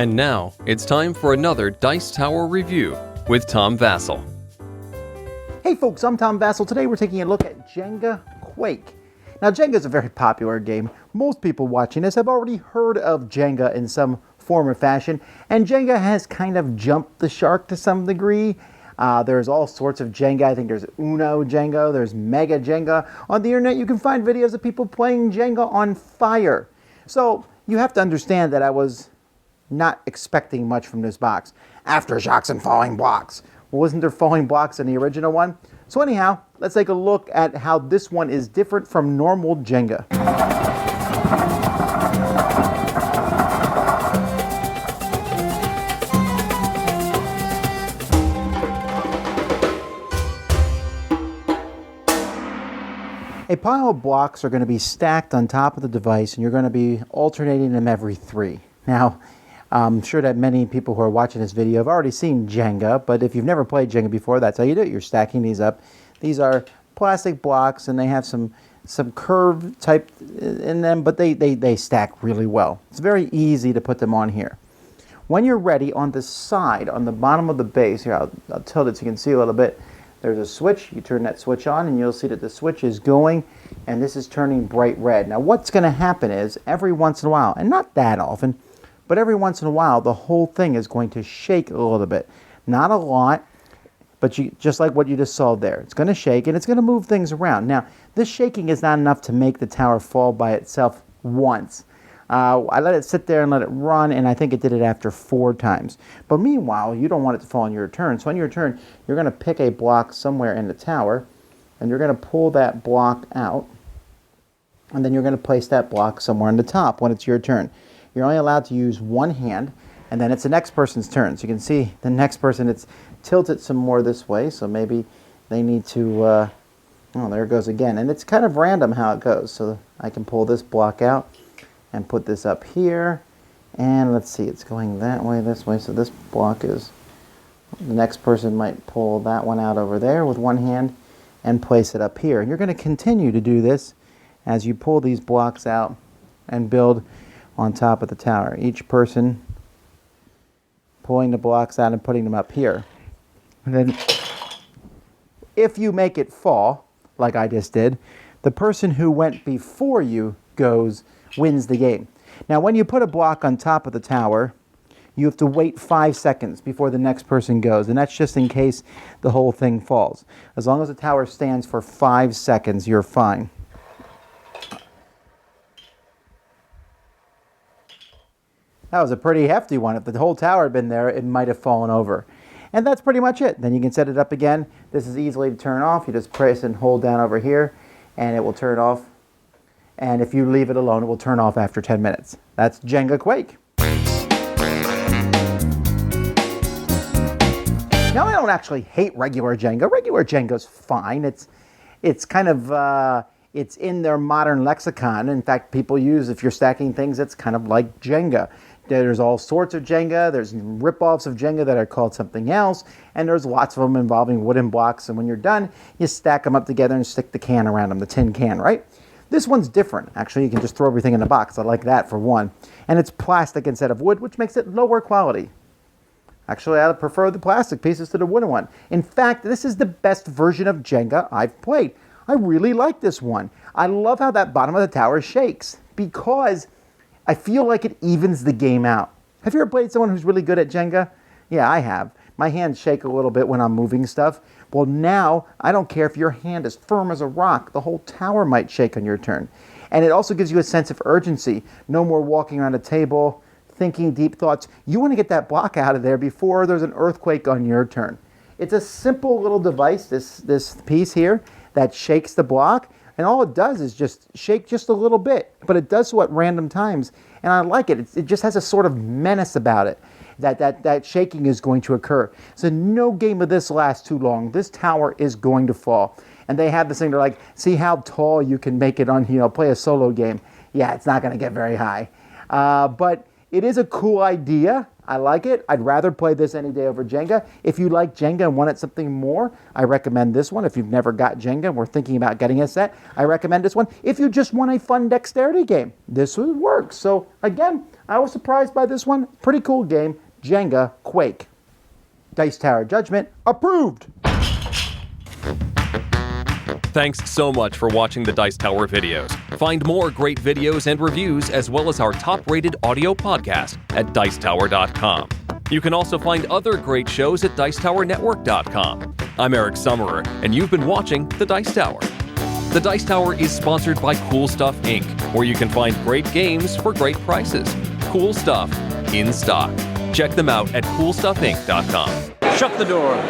And now, it's time for another Dice Tower review with Tom Vasel. Hey folks, I'm Tom Vasel. Today we're taking a look at Jenga Quake. Now Jenga is a very popular game. Most people watching this have already heard of Jenga in some form or fashion, and Jenga has kind of jumped the shark to some degree. There's all sorts of Jenga. I think there's Uno Jenga, there's Mega Jenga. On the internet you can find videos of people playing Jenga on fire. So you have to understand that I was not expecting much from this box. Aftershocks and falling blocks. Well, wasn't there falling blocks in the original one? So anyhow, let's take a look at how this one is different from normal Jenga. A pile of blocks are going to be stacked on top of the device, and you're going to be alternating them every 3. Now, I'm sure that many people who are watching this video have already seen Jenga, but if you've never played Jenga before, that's how you do it. You're stacking these up. These are plastic blocks, and they have some curve type in them, but they stack really well. It's very easy to put them on here. When you're ready, on the side, on the bottom of the base, here, I'll tilt it so you can see a little bit. There's a switch. You turn that switch on, and you'll see that the switch is going, and this is turning bright red. Now, what's going to happen is, every once in a while, and not that often, but every once in a while, the whole thing is going to shake a little bit. Not a lot, but just like what you just saw there. It's going to shake, and it's going to move things around. Now, this shaking is not enough to make the tower fall by itself once. I let it sit there and let it run, and I think it did it after 4 times. But meanwhile, you don't want it to fall on your turn. So on your turn, you're going to pick a block somewhere in the tower, and you're going to pull that block out, and then you're going to place that block somewhere on the top when it's your turn. You're only allowed to use one hand, and then it's the next person's turn. So you can see the next person, it's tilted some more this way, so maybe they need to, oh, there it goes again. And it's kind of random how it goes. So I can pull this block out and put this up here. And let's see, it's going that way, this way. So this block is, the next person might pull that one out over there with one hand and place it up here. And you're going to continue to do this as you pull these blocks out and build on top of the tower. Each person pulling the blocks out and putting them up here. And then if you make it fall, like I just did, the person who went before you wins the game. Now when you put a block on top of the tower, you have to wait 5 seconds before the next person goes, and that's just in case the whole thing falls. As long as the tower stands for 5 seconds, you're fine. That was a pretty hefty one. If the whole tower had been there, it might have fallen over. And that's pretty much it. Then you can set it up again. This is easily to turn off. You just press and hold down over here, and it will turn off. And if you leave it alone, it will turn off after 10 minutes. That's Jenga Quake. Now, I don't actually hate regular Jenga. Regular Jenga's fine. It's kind of... it's in their modern lexicon. In fact, people use, if you're stacking things, it's kind of like Jenga. There's all sorts of Jenga. There's rip-offs of Jenga that are called something else. And there's lots of them involving wooden blocks. And when you're done, you stack them up together and stick the can around them, the tin can, right? This one's different. Actually, you can just throw everything in the box. I like that for one. And it's plastic instead of wood, which makes it lower quality. Actually, I prefer the plastic pieces to the wooden one. In fact, this is the best version of Jenga I've played. I really like this one. I love how that bottom of the tower shakes because I feel like it evens the game out. Have you ever played someone who's really good at Jenga? Yeah, I have. My hands shake a little bit when I'm moving stuff. Well, now, I don't care if your hand is firm as a rock. The whole tower might shake on your turn. And it also gives you a sense of urgency. No more walking around a table, thinking deep thoughts. You want to get that block out of there before there's an earthquake on your turn. It's a simple little device, this piece here, that shakes the block, and all it does is just shake just a little bit, but it does so at random times, and I like it. It just has a sort of menace about it, that shaking is going to occur. So no game of this lasts too long. This tower is going to fall. And they have this thing, they're like, see how tall you can make it on, play a solo game. Yeah, it's not going to get very high. But it is a cool idea. I like it. I'd rather play this any day over Jenga. If you like Jenga and wanted something more, I recommend this one. If you've never got Jenga and we're thinking about getting a set, I recommend this one. If you just want a fun dexterity game, this would work. So again, I was surprised by this one. Pretty cool game, Jenga Quake. Dice Tower Judgment approved. Thanks so much for watching the Dice Tower videos. Find more great videos and reviews as well as our top-rated audio podcast at Dicetower.com. You can also find other great shows at Dicetowernetwork.com. I'm Eric Summerer, and you've been watching The Dice Tower. The Dice Tower is sponsored by Cool Stuff Inc., where you can find great games for great prices. Cool stuff in stock. Check them out at CoolStuffInc.com. Shut the door.